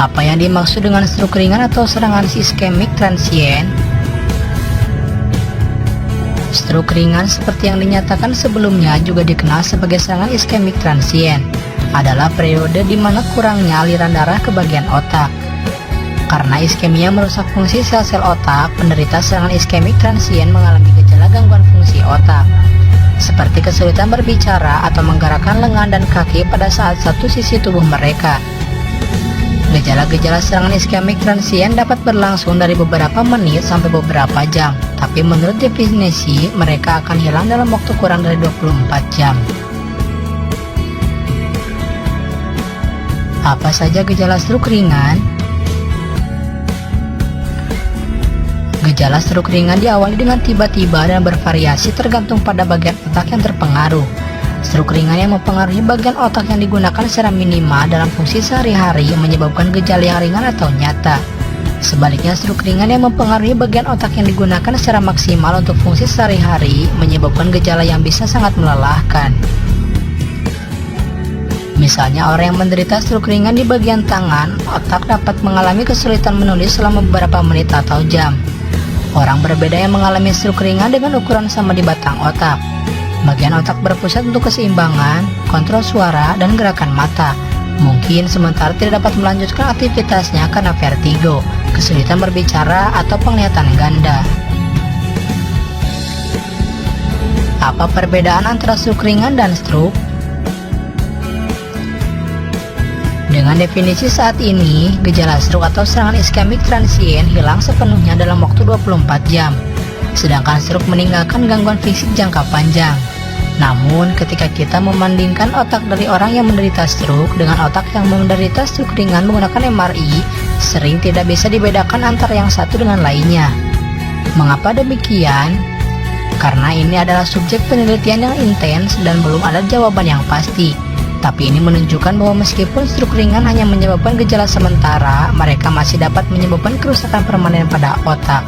Apa yang dimaksud dengan stroke ringan atau serangan iskemik transien? Stroke ringan seperti yang dinyatakan sebelumnya juga dikenal sebagai serangan iskemik transien, adalah periode di mana kurangnya aliran darah ke bagian otak. Karena iskemia merusak fungsi sel-sel otak, penderita serangan iskemik transien mengalami gejala gangguan fungsi otak, seperti kesulitan berbicara atau menggerakkan lengan dan kaki pada saat satu sisi tubuh mereka. Gejala-gejala serangan iskemik transien dapat berlangsung dari beberapa menit sampai beberapa jam, tapi menurut definisi, mereka akan hilang dalam waktu kurang dari 24 jam. Apa saja gejala stroke ringan? Gejala stroke ringan diawali dengan tiba-tiba dan bervariasi tergantung pada bagian otak yang terpengaruh. Stroke ringan yang mempengaruhi bagian otak yang digunakan secara minimal dalam fungsi sehari-hari menyebabkan gejala yang ringan atau nyata. Sebaliknya, stroke ringan yang mempengaruhi bagian otak yang digunakan secara maksimal untuk fungsi sehari-hari menyebabkan gejala yang bisa sangat melelahkan. Misalnya, orang yang menderita stroke ringan di bagian tangan, otak dapat mengalami kesulitan menulis selama beberapa menit atau jam. Orang berbeda yang mengalami stroke ringan dengan ukuran sama di batang otak. Bagian otak berpusat untuk keseimbangan, kontrol suara, dan gerakan mata. Mungkin sementara tidak dapat melanjutkan aktivitasnya karena vertigo, kesulitan berbicara, atau penglihatan ganda. Apa perbedaan antara stroke ringan dan stroke? Dengan definisi saat ini, gejala stroke atau serangan iskemik transien hilang sepenuhnya dalam waktu 24 jam. Sedangkan stroke meninggalkan gangguan fisik jangka panjang. Namun, ketika kita membandingkan otak dari orang yang menderita stroke dengan otak yang menderita stroke ringan menggunakan MRI, sering tidak bisa dibedakan antara yang satu dengan lainnya. Mengapa demikian? Karena ini adalah subjek penelitian yang intens dan belum ada jawaban yang pasti. Tapi ini menunjukkan bahwa meskipun stroke ringan hanya menyebabkan gejala sementara, mereka masih dapat menyebabkan kerusakan permanen pada otak.